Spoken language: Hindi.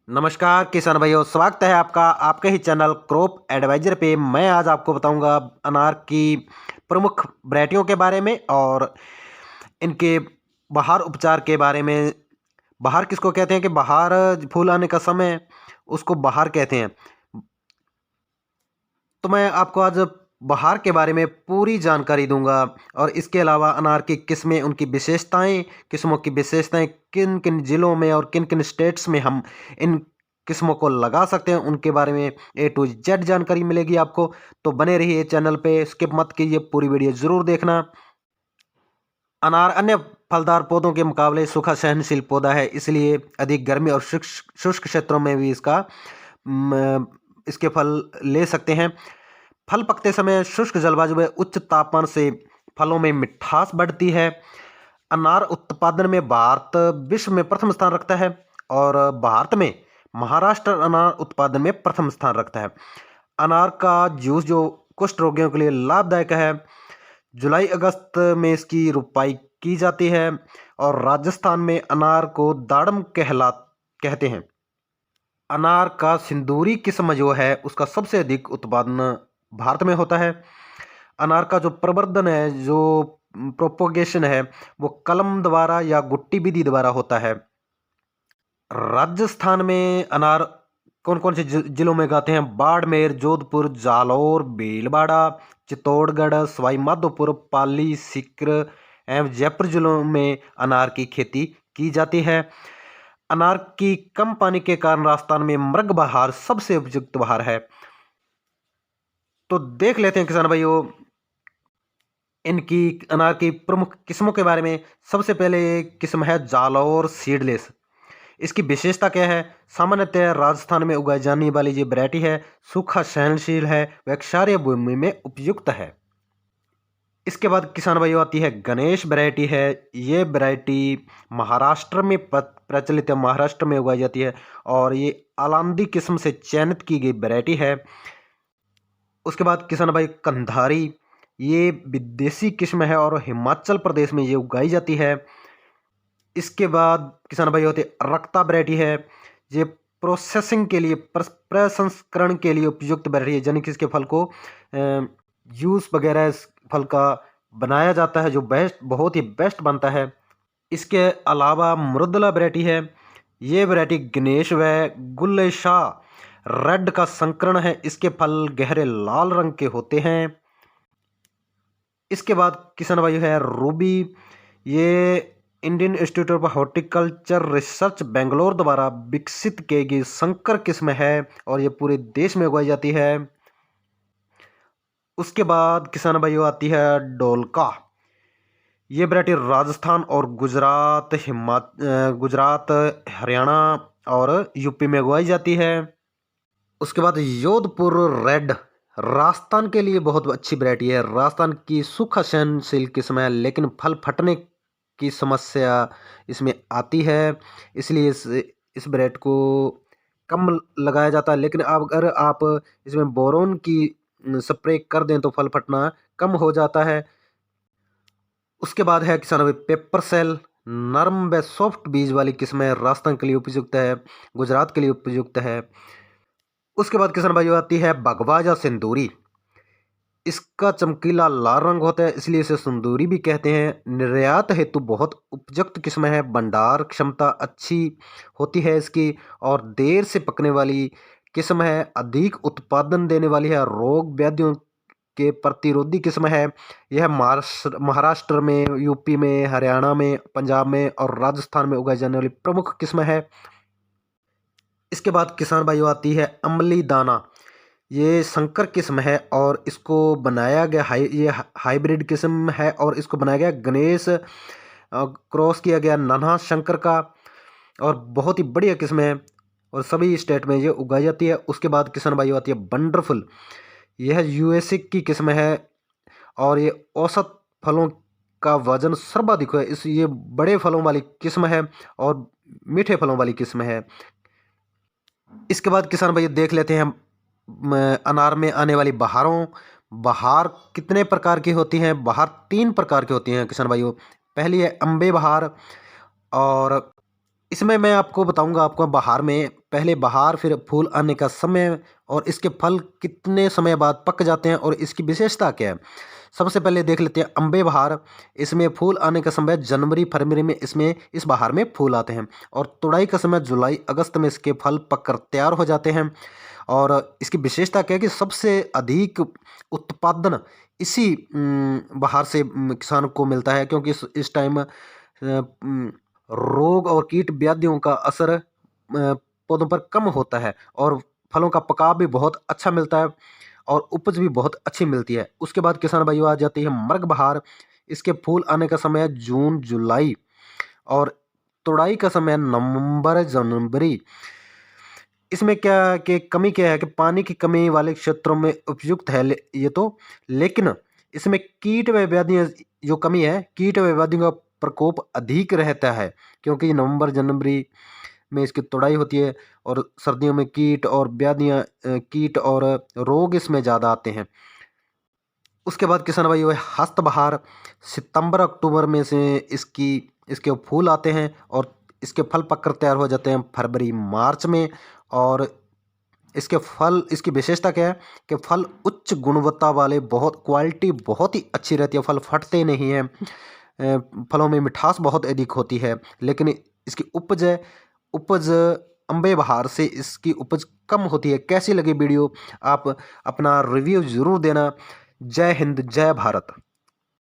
नमस्कार किसान भाइयों, स्वागत है आपका आपके ही चैनल क्रॉप एडवाइजर पे। मैं आज आपको बताऊंगा अनार की प्रमुख वैरायटियों के बारे में और इनके बहार उपचार के बारे में। बहार किसको कहते हैं कि बहार फूल आने का समय, उसको बहार कहते हैं। तो मैं आपको आज बहार के बारे में पूरी जानकारी दूंगा और इसके अलावा अनार की किस्में, उनकी विशेषताएं, किस्मों की विशेषताएं, किन किन जिलों में और किन किन स्टेट्स में हम इन किस्मों को लगा सकते हैं, उनके बारे में A to Z जानकारी मिलेगी आपको। तो बने रहिए चैनल पे, स्किप मत कीजिए, पूरी वीडियो ज़रूर देखना। अनार अन्य फलदार पौधों के मुकाबले सूखा सहनशील पौधा है, इसलिए अधिक गर्मी और शुष्क शुष्क क्षेत्रों में भी इसके फल ले सकते हैं। फल पकते समय शुष्क जलवायु में उच्च तापमान से फलों में मिठास बढ़ती है। अनार उत्पादन में भारत विश्व में प्रथम स्थान रखता है और भारत में महाराष्ट्र अनार उत्पादन में प्रथम स्थान रखता है। अनार का जूस जो कुष्ठ रोगियों के लिए लाभदायक है। जुलाई अगस्त में इसकी रुपाई की जाती है और राजस्थान में अनार को दाड़म कहते हैं। अनार का सिंदूरी किस्म जो है उसका सबसे अधिक उत्पादन भारत में होता है। अनार का जो प्रवर्धन है, जो प्रोपोगेशन है, वो कलम द्वारा या गुट्टी विधि द्वारा होता है। राजस्थान में अनार कौन कौन से जिलों में गाते हैं? बाड़मेर, जोधपुर, जालौर, भीलवाड़ा, चित्तौड़गढ़, सवाई माधोपुर, पाली, सीकर एवं जयपुर जिलों में अनार की खेती की जाती है। अनार की कम पानी के कारण राजस्थान में मृग बहार सबसे उपयुक्त बहार है। तो देख लेते हैं किसान भाइयों इनकी अनार की प्रमुख किस्मों के बारे में। सबसे पहले ये किस्म है जालौर सीडलेस। इसकी विशेषता क्या है? सामान्यतः राजस्थान में उगाई जाने वाली ये वैरायटी है, सूखा सहनशील है, व क्षारीय भूमि में उपयुक्त है। इसके बाद किसान भाइयों आती है गणेश वैरायटी है। ये वैरायटी महाराष्ट्र में प्रचलित है, महाराष्ट्र में उगाई जाती है और ये आलांदी किस्म से चयनित की गई वैरायटी है। उसके बाद किसान भाई कंधारी, ये विदेशी किस्म है और हिमाचल प्रदेश में ये उगाई जाती है। इसके बाद किसान भाई होते रक्ता वैरायटी है। ये प्रोसेसिंग के लिए, प्रसंस्करण के लिए उपयुक्त वैरायटी है, यानी कि इसके फल को जूस वगैरह इस फल का बनाया जाता है, जो बेस्ट, बहुत ही बेस्ट बनता है। इसके अलावा मुरुदला वैरायटी है। ये वैरायटी गणेश व गुल्लेशाह रेड का संकरण है। इसके फल गहरे लाल रंग के होते हैं। इसके बाद किसान भाई है रूबी। ये Indian institute of horticulture research Bangalore द्वारा विकसित की गई संकर किस्म है और ये पूरे देश में उगाई जाती है। उसके बाद किसान भाइयों आती है डोलका। ये वैरायटी राजस्थान और गुजरात, हरियाणा और यूपी में उगाई जाती है। उसके बाद जोधपुर रेड, राजस्थान के लिए बहुत अच्छी वैरायटी है। राजस्थान की सूखा सहनशील किस्म है, लेकिन फल फटने की समस्या इसमें आती है, इसलिए इस वैरायटी को कम लगाया जाता है। लेकिन अब अगर आप इसमें बोरोन की स्प्रे कर दें तो फल फटना कम हो जाता है। उसके बाद है किसान भाई पेपर सेल। नरम व सॉफ्ट बीज वाली किस्म है, राजस्थान के लिए उपयुक्त है, गुजरात के लिए उपयुक्त है। उसके बाद किसान भाइयों आती है बगवाजा सिंदूरी। इसका चमकीला लाल रंग होता है, इसलिए इसे सिंदूरी भी कहते हैं। निर्यात हेतु बहुत उपयुक्त किस्म है, भंडार क्षमता अच्छी होती है इसकी और देर से पकने वाली किस्म है, अधिक उत्पादन देने वाली है, रोग व्याधियों के प्रतिरोधी किस्म है। यह महाराष्ट्र में, यूपी में, हरियाणा में, पंजाब में और राजस्थान में उगाई जाने वाली प्रमुख किस्म है। इसके बाद किसान भाइयों आती है अमली दाना। ये संकर किस्म है और इसको बनाया गया ये हाइब्रिड किस्म है और इसको बनाया गया गणेश, क्रॉस किया गया नन्हा शंकर का, और बहुत ही बढ़िया किस्म है और सभी स्टेट में ये उगाई जाती है। उसके बाद किसान भाइयों आती है वंडरफुल। यह यूएसए की किस्म है और ये औसत फलों का वजन सर्वाधिक है। इस ये बड़े फलों वाली किस्म है और मीठे फलों वाली किस्म है। इसके बाद किसान भाई देख लेते हैं अनार में आने वाली बहारों। बहार कितने प्रकार की होती हैं? बहार 3 प्रकार की होती हैं किसान भाइयों। पहली है अम्बे बहार और इसमें मैं आपको बताऊंगा आपको बहार में पहले बहार फिर फूल आने का समय और इसके फल कितने समय बाद पक जाते हैं और इसकी विशेषता क्या है। सबसे पहले देख लेते हैं अम्बे बहार। इसमें फूल आने का समय जनवरी फरवरी में इसमें इस बहार में फूल आते हैं और तुड़ाई का समय जुलाई अगस्त में इसके फल पककर तैयार हो जाते हैं। और इसकी विशेषता क्या है कि सबसे अधिक उत्पादन इसी बहार से किसान को मिलता है, क्योंकि इस टाइम रोग और कीट व्याधियों का असर पौधों पर कम होता है और फलों का पकाव भी बहुत अच्छा मिलता है और उपज भी बहुत अच्छी मिलती है। उसके बाद किसान भाइयों आ जाती है मर्ग बहार। इसके फूल आने का समय जून जुलाई और तुड़ाई का समय नवंबर जनवरी। इसमें क्या कि कमी क्या है कि पानी की कमी वाले क्षेत्रों में उपयुक्त है ये तो, लेकिन इसमें कीट व व्याधियाँ जो कमी है, कीट व व्याधियों का प्रकोप अधिक रहता है, क्योंकि नवंबर जनवरी में इसकी तुड़ाई होती है और सर्दियों में कीट और व्याधियाँ कीट और रोग इसमें ज़्यादा आते हैं। उसके बाद किसान भाई वह हस्त बहार। सितंबर अक्टूबर में से इसके फूल आते हैं और इसके फल पककर तैयार हो जाते हैं फरवरी मार्च में। और इसके फल इसकी विशेषता क्या है कि फल उच्च गुणवत्ता वाले, बहुत क्वालिटी बहुत ही अच्छी रहती है, फल फटते नहीं हैं, फलों में मिठास बहुत अधिक होती है। लेकिन इसकी उपज अम्बे बहार से इसकी उपज कम होती है। कैसी लगी वीडियो, आप अपना रिव्यू ज़रूर देना। जय हिंद जय भारत।